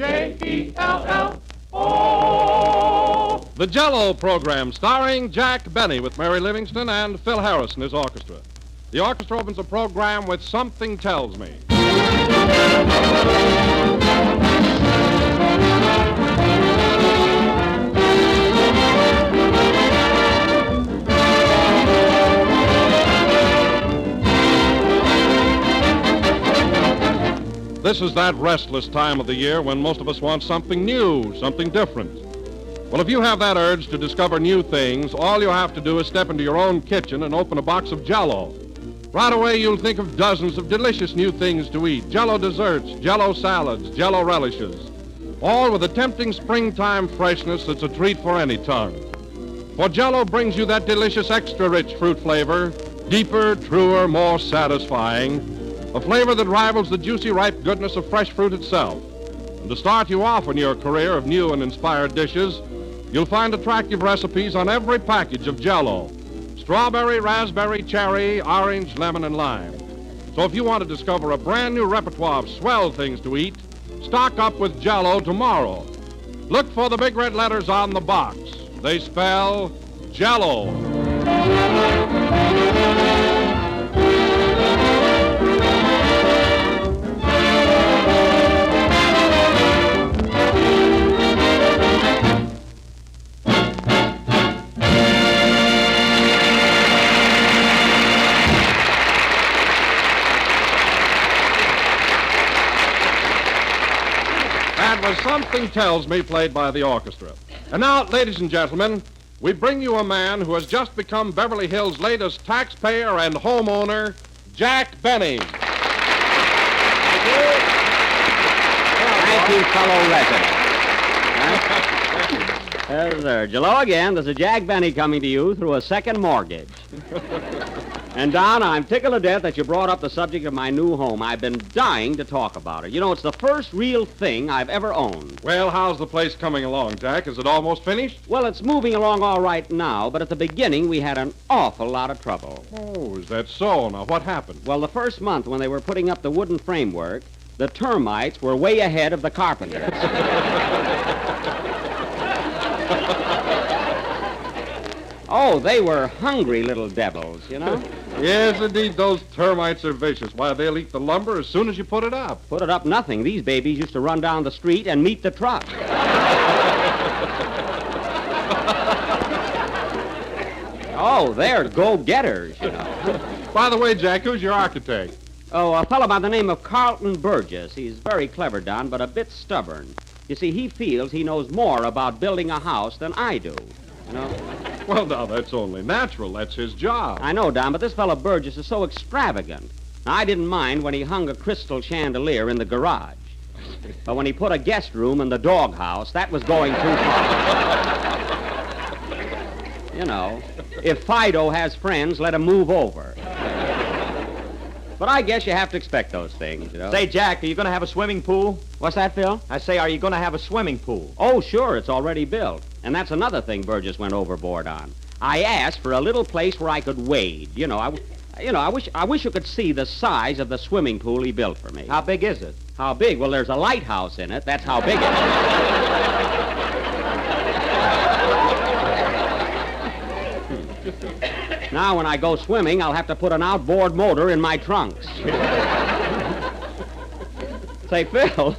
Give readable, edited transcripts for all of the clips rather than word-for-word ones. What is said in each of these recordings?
Jello. The Jello Program, starring Jack Benny with Mary Livingston and Phil Harris and his orchestra. The orchestra opens the program with Something Tells Me. This is that restless time of the year when most of us want something new, something different. Well, if you have that urge to discover new things, all you have to do is step into your own kitchen and open a box of Jello. Right away, you'll think of dozens of delicious new things to eat. Jello desserts, Jello salads, Jello relishes. All with a tempting springtime freshness that's a treat for any tongue. For Jello brings you that delicious extra-rich fruit flavor, deeper, truer, more satisfying. A flavor that rivals the juicy, ripe goodness of fresh fruit itself. And to start you off in your career of new and inspired dishes, you'll find attractive recipes on every package of Jello. Strawberry, raspberry, cherry, orange, lemon, and lime. So if you want to discover a brand new repertoire of swell things to eat, stock up with Jello tomorrow. Look for the big red letters on the box. They spell Jello. Something Tells Me, played by the orchestra. And now, ladies and gentlemen, we bring you a man who has just become Beverly Hills' latest taxpayer and homeowner, Jack Benny. Thank you, fellow residents. Yes, sir. Jello again. This is Jack Benny coming to you through a second mortgage. And, Don, I'm tickled to death that you brought up the subject of my new home. I've been dying to talk about it. You know, it's the first real thing I've ever owned. Well, how's the place coming along, Jack? Is it almost finished? Well, it's moving along all right now, but at the beginning we had an awful lot of trouble. Oh, is that so? Now, what happened? Well, the first month when they were putting up the wooden framework, the termites were way ahead of the carpenters. Oh, they were hungry little devils, you know? Yes, indeed, those termites are vicious. Why, they'll eat the lumber as soon as you put it up. Put it up nothing. These babies used to run down the street and meet the truck. Oh, they're go-getters, you know. By the way, Jack, who's your architect? Oh, a fellow by the name of Carlton Burgess. He's very clever, Don, but a bit stubborn. You see, he feels he knows more about building a house than I do, you know? Well, now, that's only natural. That's his job. I know, Don, but this fellow Burgess is so extravagant. Now, I didn't mind when he hung a crystal chandelier in the garage. But when he put a guest room in the doghouse, that was going too far. You know, if Fido has friends, let him move over. But I guess you have to expect those things, you know. Say, Jack, are you going to have a swimming pool? What's that, Phil? I say, are you going to have a swimming pool? Oh, sure, it's already built. And that's another thing Burgess went overboard on. I asked for a little place where I could wade. I wish you could see the size of the swimming pool he built for me. How big is it? How big? Well, there's a lighthouse in it. That's how big it is. Now, when I go swimming, I'll have to put an outboard motor in my trunks. Say, Phil,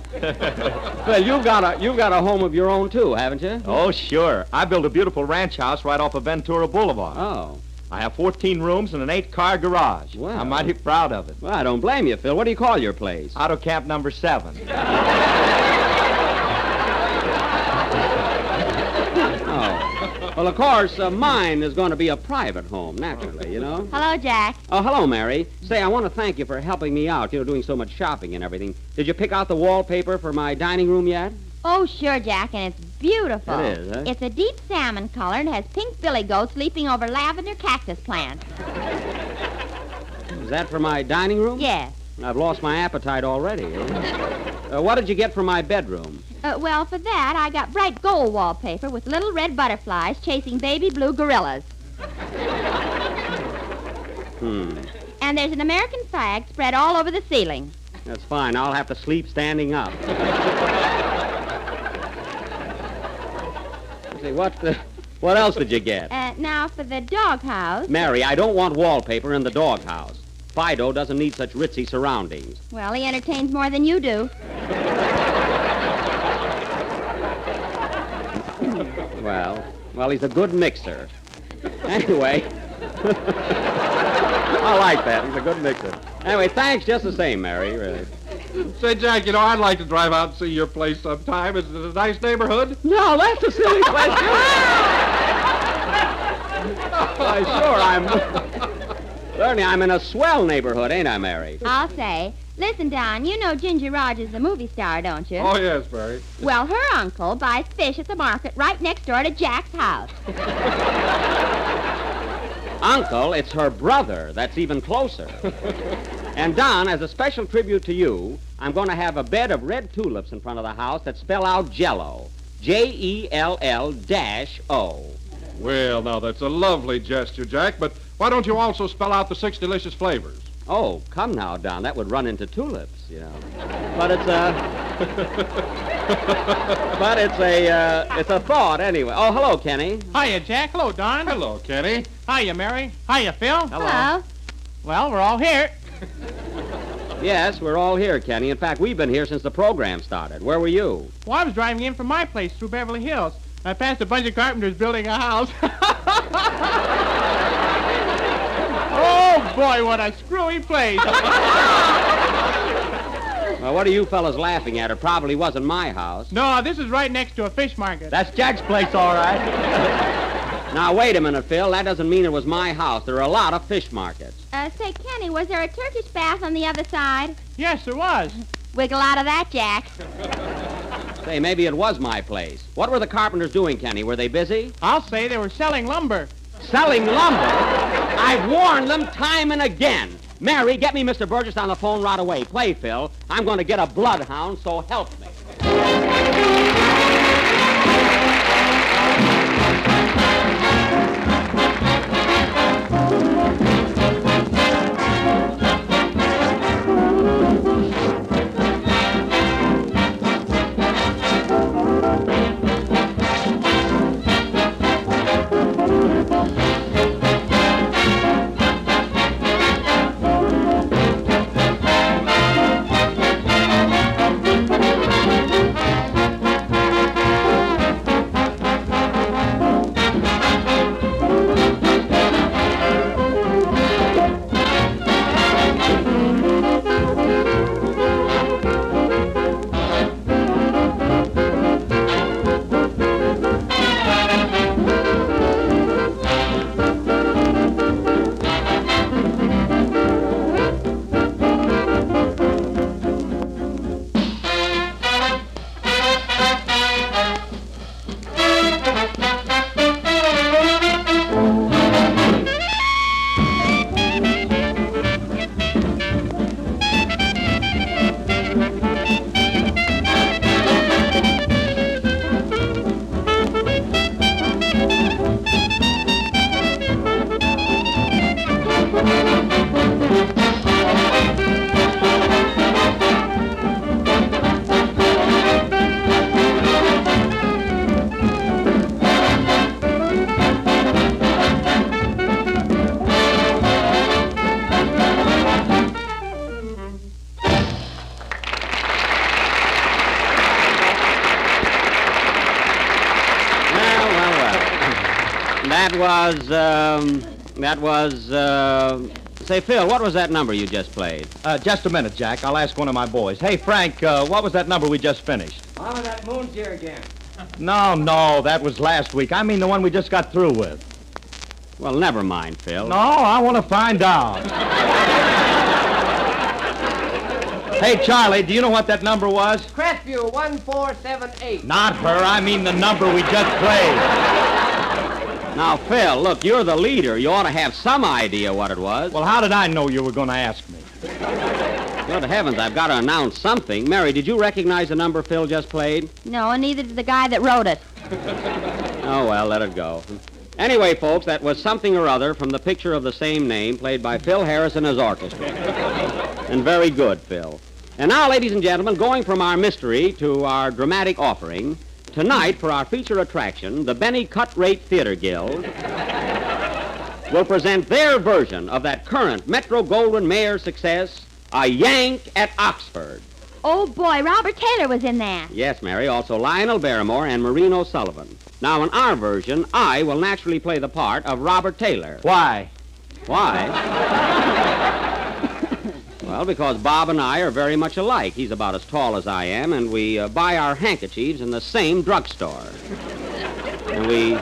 you've got a home of your own, too, haven't you? Oh, sure. I built a beautiful ranch house right off of Ventura Boulevard. Oh. I have 14 rooms and an 8-car garage. Well. I'm mighty proud of it. Well, I don't blame you, Phil. What do you call your place? Auto Camp number 7. Well, of course, mine is going to be a private home, naturally, you know. Hello, Jack. Oh, hello, Mary. Say, I want to thank you for helping me out, doing so much shopping and everything. Did you pick out the wallpaper for my dining room yet? Oh, sure, Jack, and it's beautiful. It is, huh? It's a deep salmon color and has pink billy goats leaping over lavender cactus plants. Is that for my dining room? Yes. I've lost my appetite already. What did you get for my bedroom? Well, for that, I got bright gold wallpaper with little red butterflies chasing baby blue gorillas. And there's an American flag spread all over the ceiling. That's fine. I'll have to sleep standing up. See, what else did you get? Now for the doghouse. Mary, I don't want wallpaper in the doghouse. Fido doesn't need such ritzy surroundings. Well, he entertains more than you do. Well, he's a good mixer. Anyway, I like that. He's a good mixer. Anyway, thanks just the same, Mary, really. Say, Jack, I'd like to drive out and see your place sometime. Is it a nice neighborhood? No, that's a silly question. Why, sure, certainly, I'm in a swell neighborhood, ain't I, Mary? I'll say. Listen, Don, you know Ginger Rogers, the movie star, don't you? Oh, yes, Mary. Well, her uncle buys fish at the market right next door to Jack's house. Uncle, it's her brother. That's even closer. And, Don, as a special tribute to you, I'm going to have a bed of red tulips in front of the house that spell out Jello. Jell-O. Well, now, that's a lovely gesture, Jack, but why don't you also spell out the 6 delicious flavors? Oh, come now, Don. That would run into tulips, But it's a thought anyway. Oh, hello, Kenny. Hiya, Jack. Hello, Don. Hello, Kenny. Hiya, Mary. Hiya, Phil. Hello. Well, we're all here. Yes, we're all here, Kenny. In fact, we've been here since the program started. Where were you? Well, I was driving in from my place through Beverly Hills. I passed a bunch of carpenters building a house. Oh, boy, what a screwy place. Well, what are you fellas laughing at? It probably wasn't my house. No, this is right next to a fish market. That's Jack's place, all right. Now, wait a minute, Phil. That doesn't mean it was my house. There are a lot of fish markets. Say, Kenny, was there a Turkish bath on the other side? Yes, there was. Wiggle out of that, Jack. Say, maybe it was my place. What were the carpenters doing, Kenny? Were they busy? I'll say they were selling lumber. Selling lumber? I've warned them time and again. Mary, get me Mr. Burgess on the phone right away. Play, Phil. I'm going to get a bloodhound, so help me. Say, Phil, what was that number you just played? Just a minute, Jack. I'll ask one of my boys. Hey, Frank, what was that number we just finished? Oh, that moon's here again. No, that was last week. I mean the one we just got through with. Well, never mind, Phil. No, I want to find out. Hey, Charlie, do you know what that number was? Crestview 1478. Not her. I mean the number we just played. Now, Phil, look, you're the leader. You ought to have some idea what it was. Well, how did I know you were going to ask me? Good heavens, I've got to announce something. Mary, did you recognize the number Phil just played? No, and neither did the guy that wrote it. Oh, well, let it go. Anyway, folks, that was something or other from the picture of the same name played by Phil Harris and his orchestra. And very good, Phil. And now, ladies and gentlemen, going from our mystery to our dramatic offering, tonight, for our feature attraction, the Benny Cut Rate Theater Guild will present their version of that current Metro-Goldwyn-Mayer success, A Yank at Oxford. Oh, boy, Robert Taylor was in that. Yes, Mary, also Lionel Barrymore and Maureen O'Sullivan. Now, in our version, I will naturally play the part of Robert Taylor. Why? Why? Well, because Bob and I are very much alike. He's about as tall as I am, and we buy our handkerchiefs in the same drugstore. And we...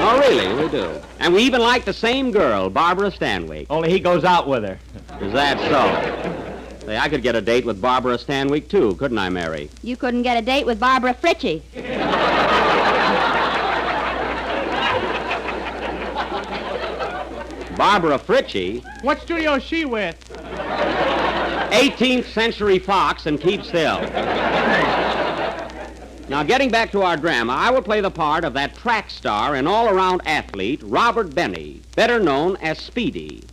Oh, really, we do. And we even like the same girl, Barbara Stanwyck. Only he goes out with her. Is that so? Say, I could get a date with Barbara Stanwyck, too, couldn't I, Mary? You couldn't get a date with Barbara Fritchie. Barbara Fritchie? What studio is she with? 18th Century Fox, and keep still. Now, getting back to our drama, I will play the part of that track star and all-around athlete, Robert Benny, better known as Speedy.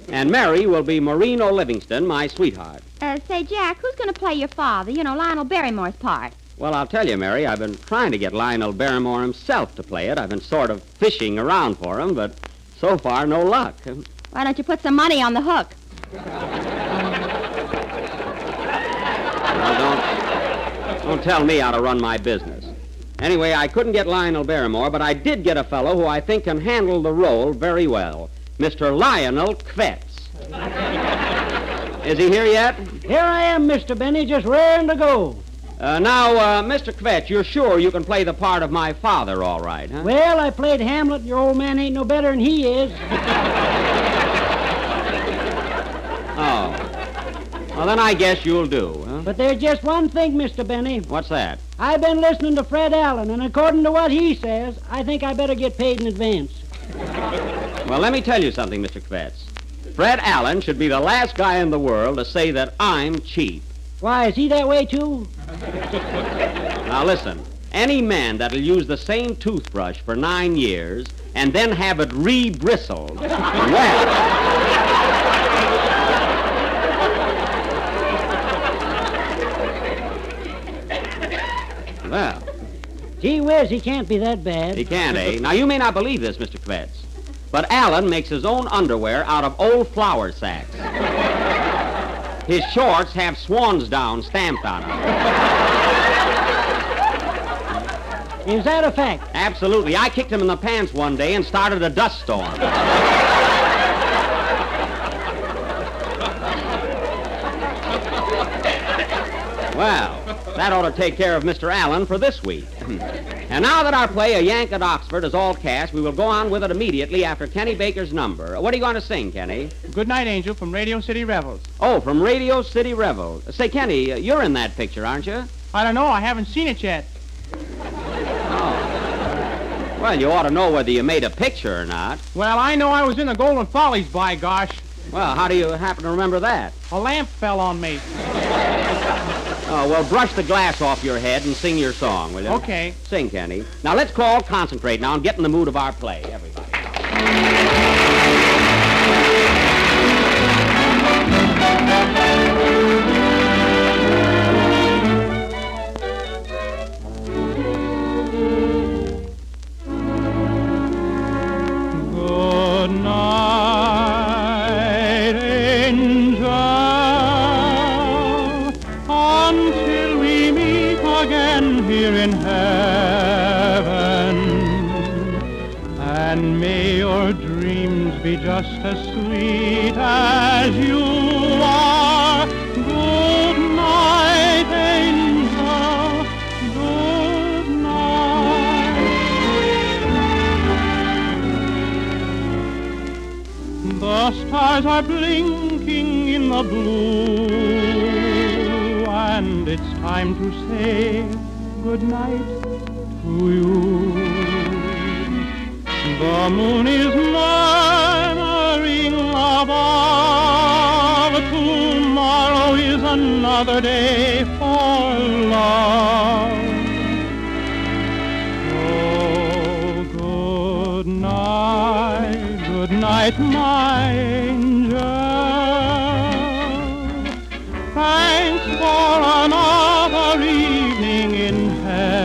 And Mary will be Maureen O'Livingston, my sweetheart. Say, Jack, who's going to play your father? You know, Lionel Barrymore's part. Well, I'll tell you, Mary, I've been trying to get Lionel Barrymore himself to play it. I've been sort of fishing around for him, but so far, no luck. Why don't you put some money on the hook? Well, don't tell me how to run my business. Anyway, I couldn't get Lionel Barrymore, but I did get a fellow who I think can handle the role very well, Mr. Lionel Kvetz. Is he here yet? Here I am, Mr. Benny, just raring to go. Now, Mr. Kvetz, you're sure you can play the part of my father all right, huh? Well, I played Hamlet, and your old man ain't no better than he is. Oh. Well, then I guess you'll do, huh? But there's just one thing, Mr. Benny. What's that? I've been listening to Fred Allen, and according to what he says, I think I better get paid in advance. Well, let me tell you something, Mr. Kvetz. Fred Allen should be the last guy in the world to say that I'm cheap. Why, is he that way, too? Now, listen. Any man that'll use the same toothbrush for 9 years and then have it re-bristled, well... Well, Gee whiz, he can't be that bad. he can't, eh? Now, you may not believe this, Mr. Kvetz, but Allen makes his own underwear out of old flour sacks. His shorts have swan's down stamped on them. Is that a fact? Absolutely. I kicked him in the pants one day and started a dust storm. Well, that ought to take care of Mr. Allen for this week. And now that our play, A Yank at Oxford, is all cast, we will go on with it immediately after Kenny Baker's number. What are you going to sing, Kenny? Good Night Angel from Radio City Revels. Oh, from Radio City Revel. Say, Kenny, you're in that picture, aren't you? I don't know. I haven't seen it yet. Oh. Well, you ought to know whether you made a picture or not. Well, I know I was in the Golden Follies, by gosh. Well, how do you happen to remember that? A lamp fell on me. Oh, well, brush the glass off your head and sing your song, will you? Okay. Sing, Kenny. Now, let's all concentrate now and get in the mood of our play, everybody. Good night, angel, until we meet again here in heaven. And may your dreams be just as sweet as you are. Good night, angel, good night. The stars are blinking in the blue, and it's time to say good night to you. The moon is murmuring above. Tomorrow is another day for love. Oh, good night, my angel. Thanks for another evening in heaven.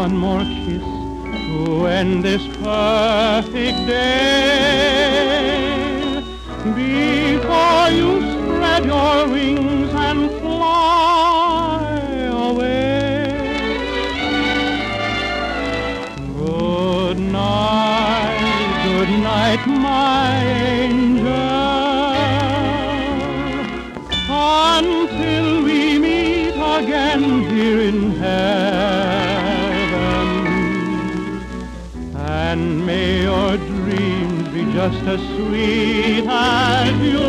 one more kiss to end this perfect day before you spread your wings and fly away. Good night, my angel, until we meet again here in heaven. And may your dreams be just as sweet as you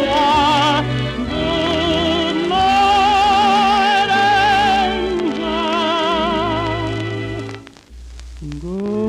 are. Good night, angel. Good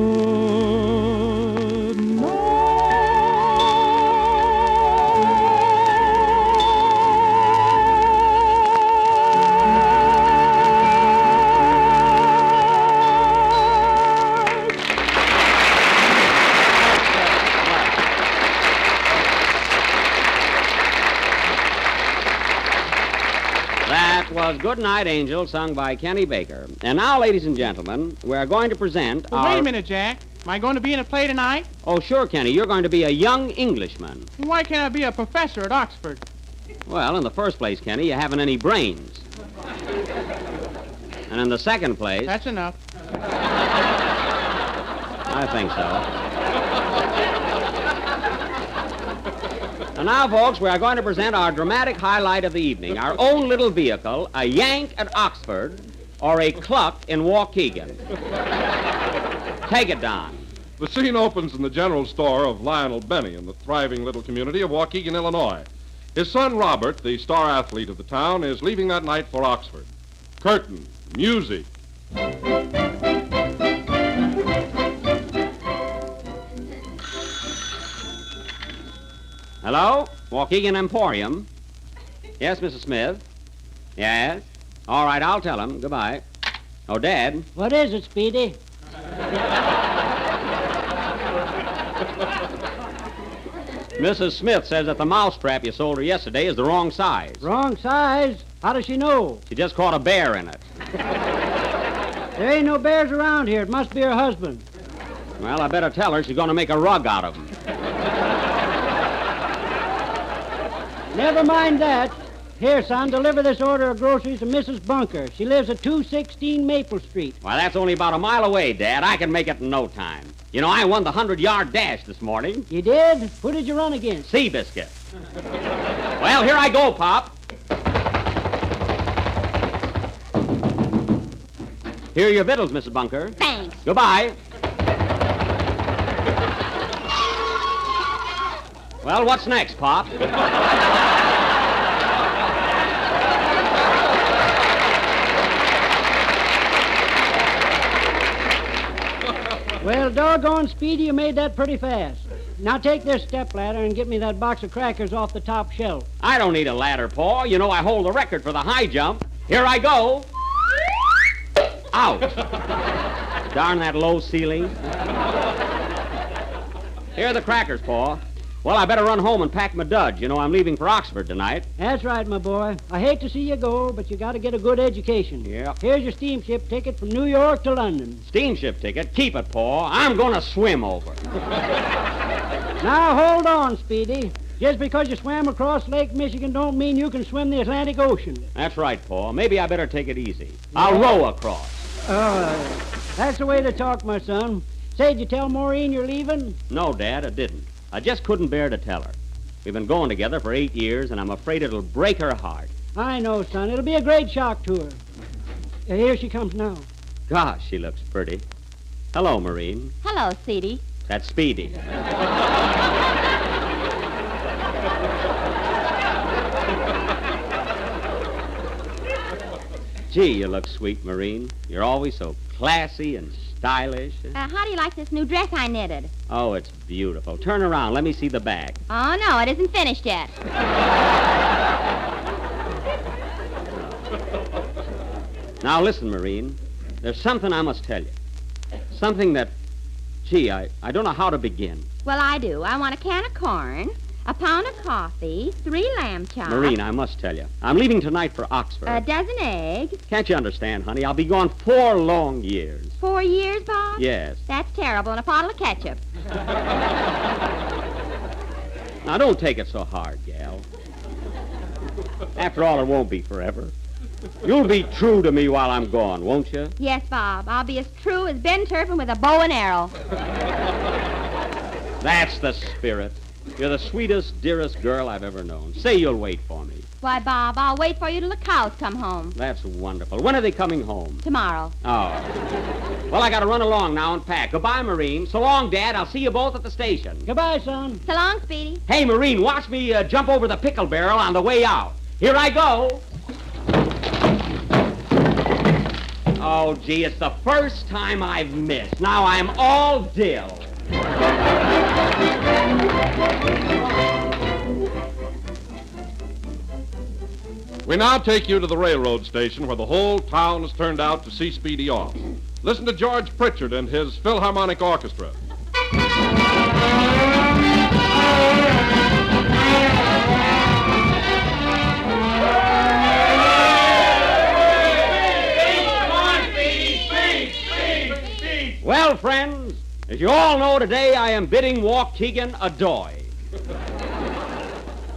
That was Good Night, Angel, sung by Kenny Baker. And now, ladies and gentlemen, we're going to present Well, our... wait a minute, Jack. Am I going to be in a play tonight? Oh, sure, Kenny. You're going to be a young Englishman. Why can't I be a professor at Oxford? Well, in the first place, Kenny, you haven't any brains. And in the second place... That's enough. I think so. And now, folks, we are going to present our dramatic highlight of the evening, our own little vehicle, a Yank at Oxford, or a Cluck in Waukegan. Take it, Don. The scene opens in the general store of Lionel Benny in the thriving little community of Waukegan, Illinois. His son, Robert, the star athlete of the town, is leaving that night for Oxford. Curtain, music. Hello? Waukegan Emporium? Yes, Mrs. Smith? Yes? All right, I'll tell him. Goodbye. Oh, Dad. What is it, Speedy? Mrs. Smith says that the mousetrap you sold her yesterday is the wrong size. Wrong size? How does she know? She just caught a bear in it. There ain't no bears around here. It must be her husband. Well, I better tell her she's going to make a rug out of them. Never mind that. Here, son, deliver this order of groceries to Mrs. Bunker. She lives at 216 Maple Street. Well, that's only about a mile away, Dad. I can make it in no time. You know, I won the 100-yard dash this morning. You did? Who did you run against? Seabiscuit. Well, here I go, Pop. Here are your victuals, Mrs. Bunker. Thanks. Goodbye. Well, what's next, Pop? Well, doggone, Speedy, you made that pretty fast. Now take this stepladder and get me that box of crackers off the top shelf. I don't need a ladder, Paul. You know I hold the record for the high jump. Here I go. Ouch. Darn that low ceiling. Here are the crackers, Paul. Well, I better run home and pack my duds. You know, I'm leaving for Oxford tonight. That's right, my boy. I hate to see you go, but you got to get a good education. Yeah. Here's your steamship ticket from New York to London. Steamship ticket? Keep it, Paul. I'm going to swim over. Now, hold on, Speedy. Just because you swam across Lake Michigan don't mean you can swim the Atlantic Ocean. That's right, Paul. Maybe I better take it easy. I'll row across. That's the way to talk, my son. Say, did you tell Maureen you're leaving? No, Dad, I didn't. I just couldn't bear to tell her. We've been going together for 8 years, and I'm afraid it'll break her heart. I know, son. It'll be a great shock to her. Here she comes now. Gosh, she looks pretty. Hello, Maureen. Hello, Seedy. That's Speedy. Gee, you look sweet, Maureen. You're always so classy and stylish. How do you like this new dress I knitted? Oh, it's beautiful. Turn around. Let me see the bag. Oh, no, it isn't finished yet. Now, listen, Maureen. There's something I must tell you. Something that, gee, I don't know how to begin. Well, I do. I want a can of corn, A pound of coffee, 3 lamb chops. Marine, I must tell you, I'm leaving tonight for Oxford. A dozen eggs. Can't you understand, honey? I'll be gone 4 long years. 4 years, Bob? Yes. That's terrible. And a bottle of ketchup. Now, don't take it so hard, gal. After all, it won't be forever. You'll be true to me while I'm gone, won't you? Yes, Bob. I'll be as true as Ben Turpin with a bow and arrow. That's the spirit. You're the sweetest, dearest girl I've ever known. Say you'll wait for me. Why, Bob, I'll wait for you till the cows come home. That's wonderful. When are they coming home? Tomorrow. Oh. Well, I gotta run along now and pack. Goodbye, Marine. So long, Dad. I'll see you both at the station. Goodbye, son. So long, Speedy. Hey, Marine, watch me jump over the pickle barrel on the way out. Here I go. Oh, gee, it's the first time I've missed. Now I'm all dill. We now take you to the railroad station where the whole town has turned out to see Speedy off. Listen to George Pritchard and his Philharmonic Orchestra. Well, friends, as you all know, today I am bidding Waukegan adieu.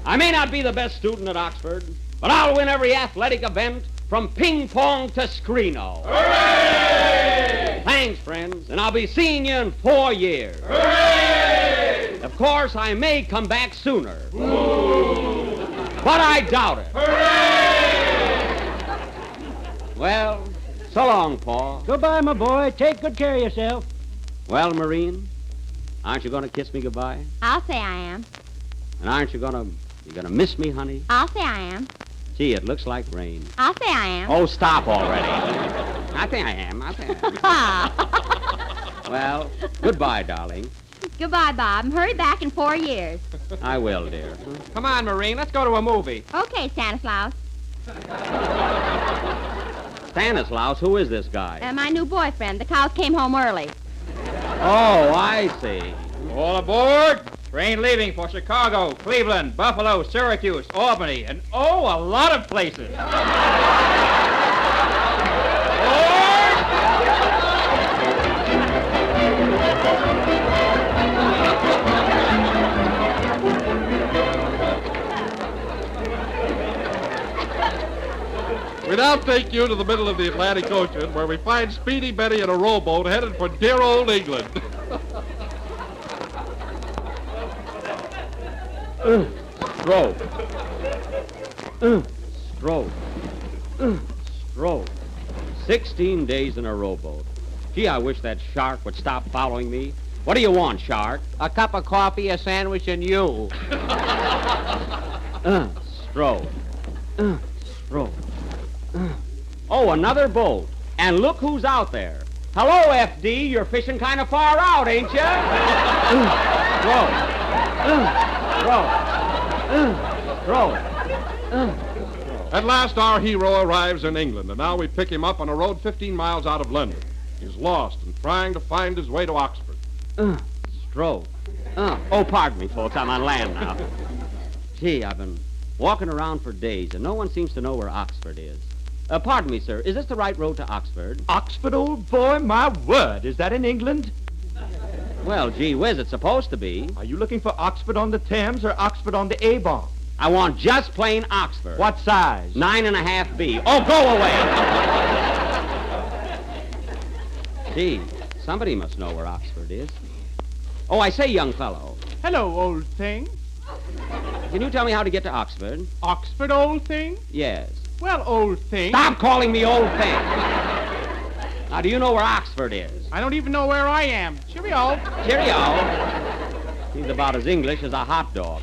I may not be the best student at Oxford, but I'll win every athletic event from ping pong to screeno. Hooray! Thanks, friends, and I'll be seeing you in 4 years. Hooray! Of course, I may come back sooner. Ooh. But I doubt it. Hooray! Well, so long, Paul. Goodbye, my boy. Take good care of yourself. Well, Marine, aren't you going to kiss me goodbye? I'll say I am. And aren't you gonna miss me, honey? I'll say I am. Gee, it looks like rain. I'll say I am. Oh, stop already. I think I am. Well, goodbye, darling. Goodbye, Bob, and hurry back in 4 years. I will, dear. Come on, Marine. Let's go to a movie. Okay, Stanislaus. Stanislaus, who is this guy? My new boyfriend. The cows came home early. Oh, I see. All aboard. Train leaving for Chicago, Cleveland, Buffalo, Syracuse, Albany, and a lot of places. We now take you to the middle of the Atlantic Ocean where we find Speedy Betty in a rowboat headed for dear old England. Stroke. Stroke. Stroke. 16 days in a rowboat. Gee, I wish that shark would stop following me. What do you want, shark? A cup of coffee, a sandwich, and you. Stroke. Stroke. Oh, another boat. And look who's out there. Hello, FD. You're fishing kind of far out, ain't you? Stroke. At last, our hero arrives in England, and now we pick him up on a road 15 miles out of London. He's lost and trying to find his way to Oxford. Stroke. Oh, pardon me, folks. I'm on land now. Gee, I've been walking around for days, and no one seems to know where Oxford is. Pardon me, sir. Is this the right road to Oxford? Oxford, old boy, my word. Is that in England? Well, gee whiz, it's supposed to be. Are you looking for Oxford on the Thames or Oxford on the Avon? I want just plain Oxford. What size? 9.5B. Oh, go away! Gee, somebody must know where Oxford is. Oh, I say, young fellow. Hello, old thing. Can you tell me how to get to Oxford? Oxford, old thing? Yes. Well, old thing. Stop calling me old thing. Now, do you know where Oxford is? I don't even know where I am. Cheerio. Cheerio. He's about as English as a hot dog.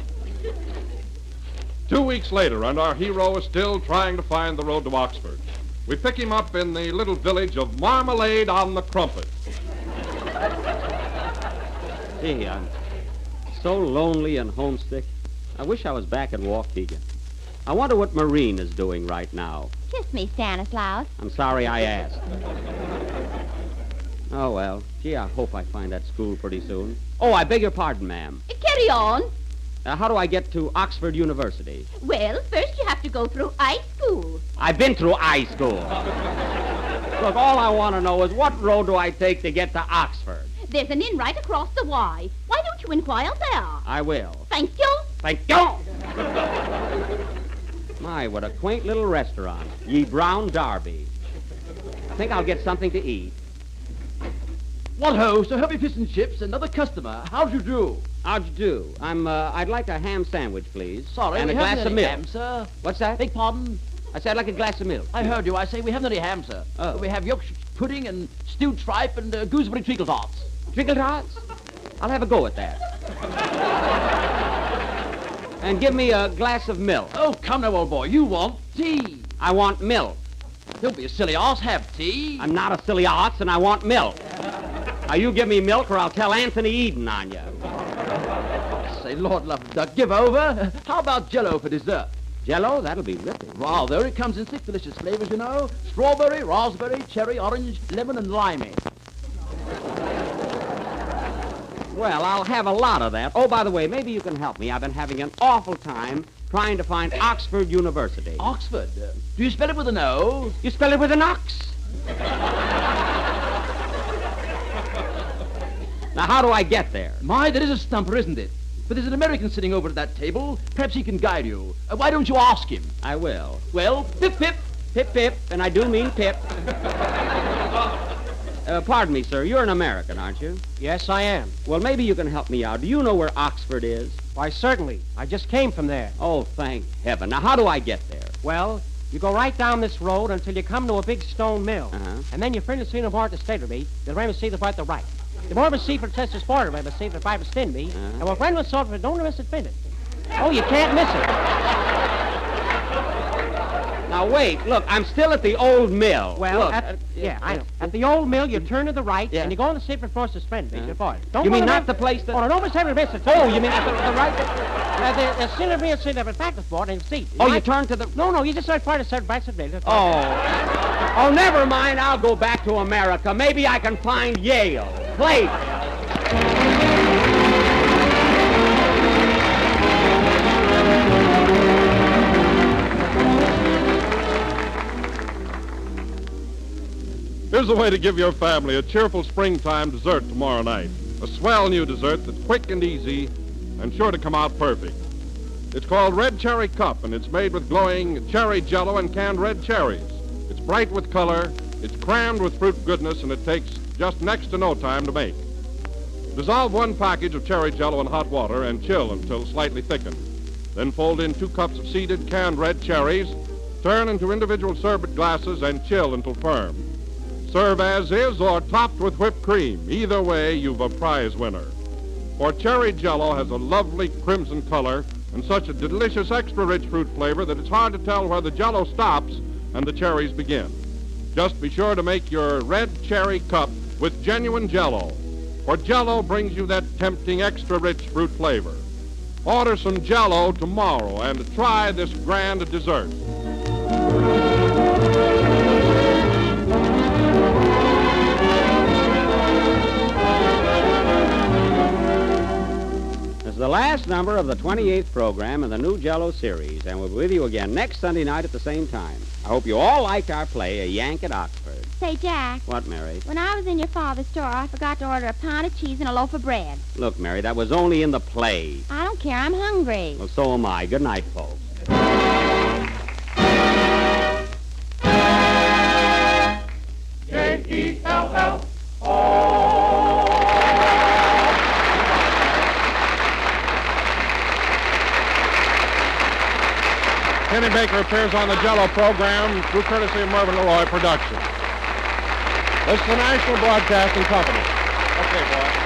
2 weeks later, and our hero is still trying to find the road to Oxford. We pick him up in the little village of Marmalade on the Crumpet. Gee, I'm so lonely and homesick. I wish I was back in Waukegan. I wonder what Marine is doing right now. Kiss me, Stanislaus. I'm sorry I asked. Oh, well. Gee, I hope I find that school pretty soon. Oh, I beg your pardon, ma'am. Carry on. How do I get to Oxford University? Well, first you have to go through high school. I've been through high school. Look, all I want to know is what road do I take to get to Oxford? There's an inn right across the Y. Why don't you inquire there? I will. Thank you. Thank you! My, what a quaint little restaurant. Ye Brown Derby. I think I'll get something to eat. What ho, so heavy fish and chips, another customer. How'd you do? How'd you do? I'd like a ham sandwich, please. Sorry, and we a glass haven't of any milk. ham, sir. What's that? Beg pardon? I said I'd like a glass of milk. I heard you. I say we haven't any ham, sir. Oh. We have Yorkshire pudding and stewed tripe and gooseberry treacle tarts. Treacle tarts? I'll have a go at that. And give me a glass of milk. Oh, come now, old boy. You want tea. I want milk. Don't be a silly ass. Have tea. I'm not a silly arts, and I want milk. Now, you give me milk, or I'll tell Anthony Eden on you. Say, Lord love the duck, give over. How about Jello for dessert? Jello? That'll be ripping. Well, there it comes in 6 delicious flavors, you know. Strawberry, raspberry, cherry, orange, lemon, and limey. Well, I'll have a lot of that. Oh, by the way, maybe you can help me. I've been having an awful time trying to find Oxford University. Oxford? Do you spell it with an O? You spell it with an ox. Now, how do I get there? My, that is a stumper, isn't it? But there's an American sitting over at that table. Perhaps he can guide you. Why don't you ask him? I will. Well, pip, pip. Pip, pip, and I do mean pip. Pardon me, sir. You're an American, aren't you? Yes, I am. Well, maybe you can help me out. Do you know where Oxford is? Why, certainly. I just came from there. Oh, thank heaven. Now, how do I get there? Well, you go right down this road until you come to a big stone mill. Uh-huh. And then you friend see the bar to state me, the ram see the bar to right. The more see for test is part of it, but see for five stand me. Uh-huh. And what friend was sort of don't miss it, fin it. Oh, you can't miss it. Now, wait. Look, I'm still at the old mill. Well, look, I know. At the old mill, you turn to the right, Yeah. and you go on the secret force to spend me. Don't You mean go not to the place that... Oh, no, don't miss every miss it. Oh, you mean at the right... The center me see the practice board and see. Oh, you turn to the... No, you just start part of seven bites of daily. Oh, never mind. I'll go back to America. Maybe I can find Yale. Play. Here's a way to give your family a cheerful springtime dessert tomorrow night. A swell new dessert that's quick and easy and sure to come out perfect. It's called Red Cherry Cup, and it's made with glowing cherry jello and canned red cherries. It's bright with color, it's crammed with fruit goodness, and it takes just next to no time to make. Dissolve 1 package of cherry jello in hot water and chill until slightly thickened. Then fold in 2 cups of seeded canned red cherries, turn into individual sherbet glasses, and chill until firm. Serve as is or topped with whipped cream. Either way, you've a prize winner. For cherry jello has a lovely crimson color and such a delicious extra-rich fruit flavor that it's hard to tell where the jello stops and the cherries begin. Just be sure to make your Red Cherry Cup with genuine jello, for jello brings you that tempting extra-rich fruit flavor. Order some jello tomorrow and try this grand dessert. This is the last number of the 28th program in the new Jello series, and we'll be with you again next Sunday night at the same time. I hope you all liked our play, A Yank at Oxford. Say, Jack, What, Mary? when I was in your father's store, I forgot to order a pound of cheese and a loaf of bread. Look, Mary, that was only in the play. I don't care. I'm hungry. Well, so am I. Good night, folks. Kenny Baker appears on the Jello program through courtesy of Mervyn LeRoy Productions. This is the National Broadcasting Company. Okay, boy.